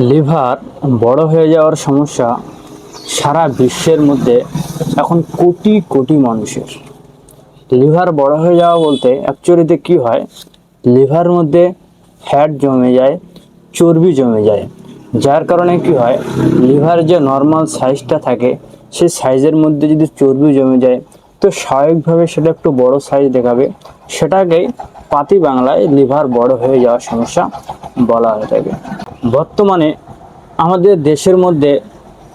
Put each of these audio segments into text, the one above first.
Liver বড় হয়ে যাওয়ার সমস্যা সারা বিশ্বের মধ্যে এখন কোটি কোটি মানুষের। লিভার বড় হয়ে যাওয়া বলতে অ্যাকচুয়ালিতে কি হয়, লিভার মধ্যে ফ্যাট জমে যায়, চর্বি জমে যায়, যার কারণে কি হয়, লিভার যে নর্মাল সাইজটা থাকে সেই সাইজের মধ্যে যদি চর্বি জমে যায় তো স্বাভাবিকভাবে সেটা একটু বড় সাইজ দেখাবে। সেটাকেই পাতি বাংলায় লিভার বড় হয়ে যাওয়ার সমস্যা বলা হয়ে থাকে। বর্তমানে আমাদের দেশের মধ্যে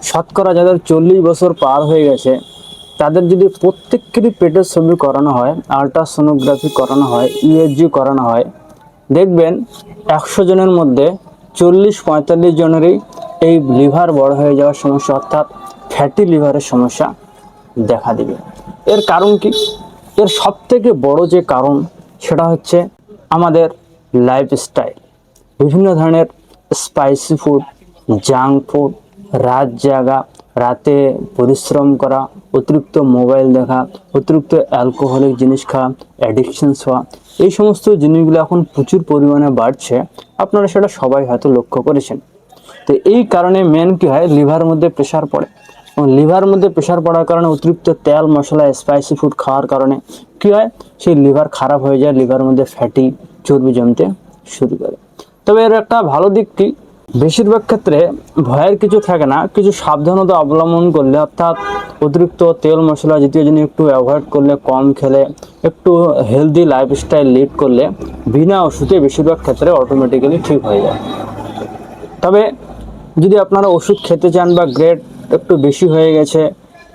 শতকরা যাদের 40 বছর পার হয়ে গেছে তাদের যদি প্রত্যেকেরই পেটের ছবি করানো হয়, আল্ট্রাসোনোগ্রাফি করানো হয়, ইএসজি করানো হয়, দেখবেন 100 জনের মধ্যে 40-45 জনেরই এই লিভার বড় হয়ে যাওয়ার সমস্যা অর্থাৎ ফ্যাটি লিভারের সমস্যা দেখা দিবে। এর কারণ কি? এর সবথেকে বড় যে কারণ সেটা হচ্ছে আমাদের লাইফস্টাইল। বিভিন্ন ধরনের স্পাইসি ফুড, জাঙ্ক ফুড, রাত জাগা, রাতে পরিশ্রম করা, অতিরিক্ত মোবাইল দেখা, অতিরিক্ত অ্যালকোহলিক জিনিস খাওয়া, অ্যাডিকশনস হওয়া, এই সমস্ত জিনিসগুলো এখন প্রচুর পরিমাণে বাড়ছে। আপনারা সেটা সবাই হয়তো লক্ষ্য করেছেন। তো এই কারণে মেন কি হয়, লিভার মধ্যে প্রেশার পড়ে এবং লিভার মধ্যে প্রেশার পড়ার কারণে অতিরিক্ত তেল মশলা স্পাইসি ফুড খাওয়ার কারণে কি হয়, সেই লিভার খারাপ হয়ে যায়, লিভার মধ্যে ফ্যাটি চর্বি জমতে শুরু করে। তবে এর একটা ভালো দিক কি, বেশিরভাগ ক্ষেত্রে ভয়ের কিছু থাকে না, কিছু সাবধানতা অবলম্বন করলে অর্থাৎ অতিরিক্ত তেল মশলা জাতীয় জিনিস একটু অ্যাভয়েড করলে, কম খেলে, একটু হেলদি লাইফস্টাইল লিড করলে বিনা ওষুধে বেশিরভাগ ক্ষেত্রে অটোমেটিক্যালি ঠিক হয়ে যায়। তবে যদি আপনারা ওষুধ খেতে চান বা গ্রেড একটু বেশি হয়ে গেছে,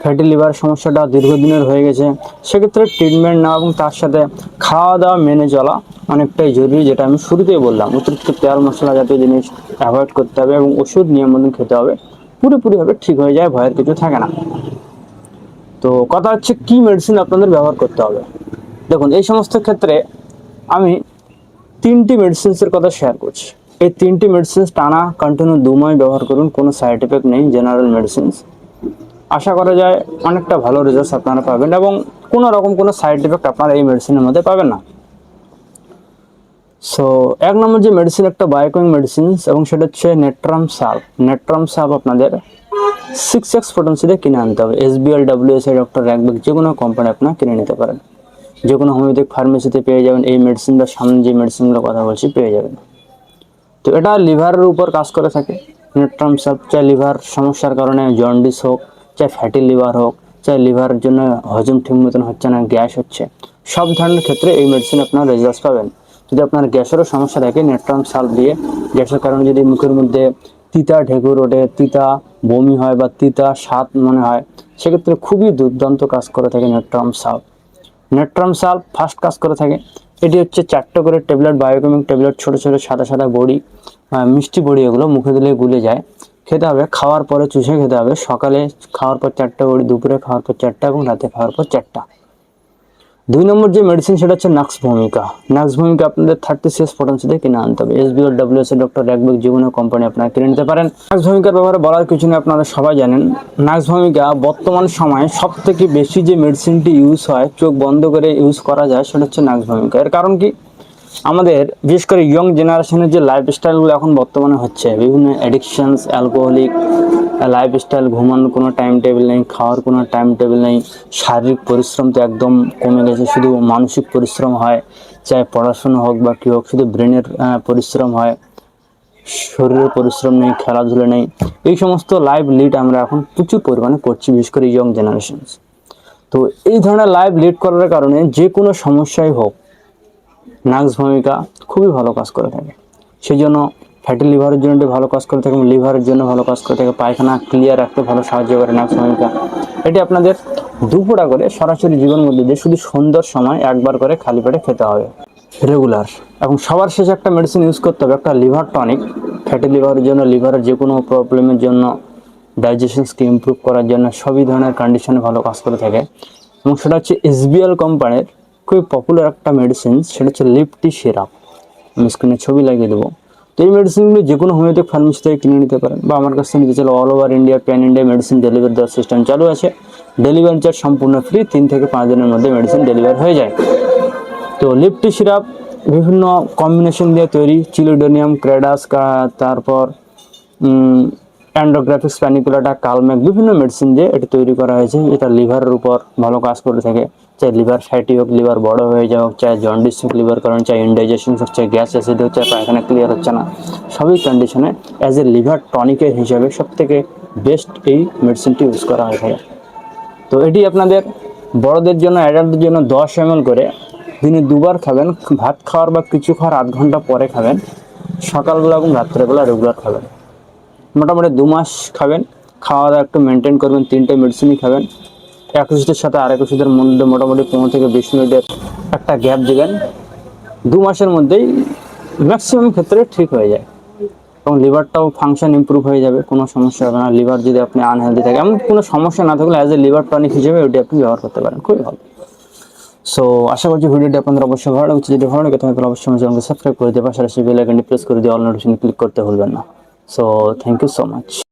ফ্যাটি লিভার সমস্যাটা দীর্ঘদিনের হয়ে গেছে, সেক্ষেত্রে ট্রিটমেন্ট নেওয়া এবং তার সাথে খাওয়া দাওয়া মেনে চলা অনেকটাই জরুরি। যেটা আমি শুরুতেই বললাম, অতিরিক্ত তেল মশলা জাতীয় জিনিস অ্যাভয়েড করতে হবে এবং ওষুধ নিয়ম মতন খেতে হবে, পুরোপুরিভাবে ঠিক হয়ে যায়, ভয়ের কিছু থাকে না। তো কথা হচ্ছে কি মেডিসিন আপনাদের ব্যবহার করতে হবে। দেখুন, এই সমস্ত ক্ষেত্রে আমি 3টি মেডিসিনসের কথা শেয়ার করছি। এই 3টি মেডিসিন টানা কন্টিনিউ 2 মাস ব্যবহার করুন, কোনো সাইড এফেক্ট নেই, জেনারেল মেডিসিনস। আশা করা যায় অনেকটা ভালো রেজাল্ট আপনারা পাবেন এবং কোনো রকম কোনো সাইড এফেক্ট আপনারা এই মেডিসিনের মধ্যে পাবেন না। সো 1 নম্বর যে মেডিসিন, একটা বায়োকুইং মেডিসিন এবং সেটা হচ্ছে নেট্রাম সাল্প। নেট্রাম সাল্প আপনাদের 6x পোটেন্সিতে কিনে আনতে হবে। SBL, WSI, ডক্টর র্যাকবেক যে কোনো কোম্পানি আপনারা কিনে নিতে পারেন, যে কোনো হোমিওপ্যাথিক ফার্মেসিতে পেয়ে যাবেন। এই মেডিসিন বা সামনে যে মেডিসিনগুলোর কথা বলছি পেয়ে যাবেন। তো এটা লিভারের উপর কাজ করে থাকে। নেট্রাম সাল্প চাই লিভার সমস্যার কারণে জন্ডিস হোক, চাই ফ্যাটি লিভার হোক, চাই লিভারের জন্য হজম ঠিক মতন হচ্ছে না, গ্যাস হচ্ছে, সব ধরনের ক্ষেত্রে এই মেডিসিন আপনার রেজাল্ট পাবেন। যদি আপনার গ্যাসেরও সমস্যা থাকে, নেট্রাম সাল্প দিয়ে গ্যাসের কারণে যদি মুখের মধ্যে তিতা ঢেকুর ওঠে, তিতা বমি হয় বা তিতা স্বাদ মনে হয়, সেক্ষেত্রে খুবই দুর্দান্ত কাজ করে থাকে নেট্রাম সাল্প। নেট্রাম সাল্প ফার্স্ট কাজ করে থাকে। এটি হচ্ছে 4টে করে ট্যাবলেট, বায়োকেমিক ট্যাবলেট, ছোট ছোট সাদা সাদা বড়ি, মিষ্টি বড়ি, এগুলো মুখে দিলে গুলে যায়। খেতে হবে, খাওয়ার পরে চুষে খেতে হবে। সকালে খাওয়ার পর 4টে বড়ি, দুপুরে খাওয়ার পর 4টা এবং রাতে খাওয়ার পর 4টা। 2 নম্বর যে মেডিসিন সেটা হচ্ছে নাক্স ভূমিকা। নাক্স ভূমিকা আপনাদের 36 পোটেন্সিতে কিনে আনতে হবে। SBL, WSI, ডক্টর র্যাকবেক যে কোনো কোম্পানি আপনারা কিনে নিতে পারেন। নাক্স ভূমিকার ব্যাপারে বলার কিছু নেই, আপনারা সবাই জানেন। নাক্স ভূমিকা বর্তমান সময়ে সব থেকে বেশি যে মেডিসিনটি ইউজ হয়, চোখ বন্ধ করে ইউজ করা যায়, সেটা হচ্ছে নাক্স ভূমিকা। এর কারণ কি, আমাদের বিশেষ করে ইয়ং জেনারেশনের যে লাইফস্টাইলগুলো এখন বর্তমানে হচ্ছে, বিভিন্ন অ্যাডিকশনস, অ্যালকোহলিক লাইফস্টাইল, ঘুমানোর কোনো টাইম টেবিল নেই, খাওয়ার কোনো টাইম টেবিল নেই, শারীরিক পরিশ্রম তো একদম কমে গেছে, শুধু মানসিক পরিশ্রম হয়, চাই পড়াশোনা হোক বা কী হোক, শুধু ব্রেনের পরিশ্রম হয়, শরীরের পরিশ্রম নেই, খেলাধুলা নেই। এই সমস্ত লাইফ লিড আমরা এখন প্রচুর পরিমাণে করছি, বিশেষ করে ইয়ং জেনারেশন। তো এই ধরনের লাইফ লিড করার কারণে যে কোনো সমস্যাই হোক, নাক্স ভূমিকা খুবই ভালো কাজ করে থাকে। সেই জন্য ফ্যাটি লিভারের জন্য ভালো কাজ করে থাকে, লিভারের জন্য ভালো কাজ করে থাকে, পায়খানা ক্লিয়ার রাখতে ভালো সাহায্য করে নাক্স ভূমিকা। এটি আপনাদের দুপুরা করে সরাসরি জীবনের মধ্যে দিয়ে শুধু সন্ধ্যার সময় একবার করে খালি পেটে খেতে হবে রেগুলার। এবং সবার শেষে একটা মেডিসিন ইউজ করতে হবে, একটা লিভার টনিক। ফ্যাটি লিভারের জন্য, লিভারের যে কোনো প্রবলেমের জন্য, ডাইজেশনকে ইমপ্রুভ করার জন্য, সবই ধরনের কন্ডিশনে ভালো কাজ করে থাকে। এবং সেটা হচ্ছে SBL কোম্পানির খুবই পপুলার একটা মেডিসিন, সেটা হচ্ছে লিপটি সিরাপ। আমি স্ক্রিনে ছবি লাগিয়ে দেবো। তো এই মেডিসিনগুলো যে কোনো হোমিওপ্যাথিক ফার্মেসি থেকে কিনে নিতে পারেন বা আমার কাছ থেকে নিতে চাইলে all over India, pan India medicine delivery দেওয়ার সিস্টেম চালু আছে। ডেলিভারি চার্জ সম্পূর্ণ ফ্রি, 3 থেকে 5 দিনের মধ্যে মেডিসিন ডেলিভারি হয়ে যায়। তো লিপটি সিরাপ বিভিন্ন কম্বিনেশন দিয়ে তৈরি, চিলোডোনিয়াম, ক্রেডাস, তারপর অ্যান্ড্রোগ্রাফিক্স প্যানিকুলাটা, কালমেক, বিভিন্ন মেডিসিন দিয়ে এটা তৈরি করা হয়েছে, এটা লিভারের উপর ভালো কাজ করে থাকে। চাই লিভার ফ্যাটি হোক, লিভার বড় হয়ে যাওক, চাই জন্ডিস হোক লিভার কারণ, চাই ইনডাইজেশন হোক, চাই গ্যাস অ্যাসিড হোক, চাই পায়খানা ক্লিয়ার হচ্ছে না, সবই কন্ডিশনে অ্যাজ এ লিভার টনিকের হিসাবে সব থেকে বেস্ট এই মেডিসিনটি ইউজ করা হয়ে থাকে। তো এটি আপনাদের বড়দের জন্য, অ্যাডাল্টদের জন্য 10 ml করে দিনে 2বার খাবেন। ভাত খাওয়ার বা কিছু খাওয়ার আধ ঘন্টা পরে খাবেন, সকালবেলা এবং রাত্রেবেলা রেগুলার খাবেন। মোটামুটি 2 মাস খাবেন, খাওয়া দাওয়া একটু মেনটেন করবেন, 3টে মেডিসিনই খাবেন। এক ওষুধের সাথে আরেক ওষুধের মধ্যে মোটামুটি 15 থেকে 20 মিনিটের একটা গ্যাপ দেবেন। 2 মাসের মধ্যেই ম্যাক্সিমাম ক্ষেত্রে ঠিক হয়ে যায় এবং লিভারটাও ফাংশন ইমপ্রুভ হয়ে যাবে, কোনো সমস্যা হবে না। লিভার যদি আপনি আনহেলদি থাকে, এমন কোনো সমস্যা না থাকলে অ্যাজ এ লিভার টনিক হিসেবে ওটি আপনি ব্যবহার করতে পারেন, খুবই ভালো। সো আশা করছি ভিডিওটি আপনাদের অবশ্যই ভালো লাগছে। যদি ভালো লাগে তাহলে অবশ্যই আমার চ্যানেলকে সাবস্ক্রাইব করে দিয়ে পাশাপাশি বেল আইকনটি প্রেস করে দিয়ে অল নোটিফিকেশন ক্লিক করতে ভুলবেন না। So thank you so much.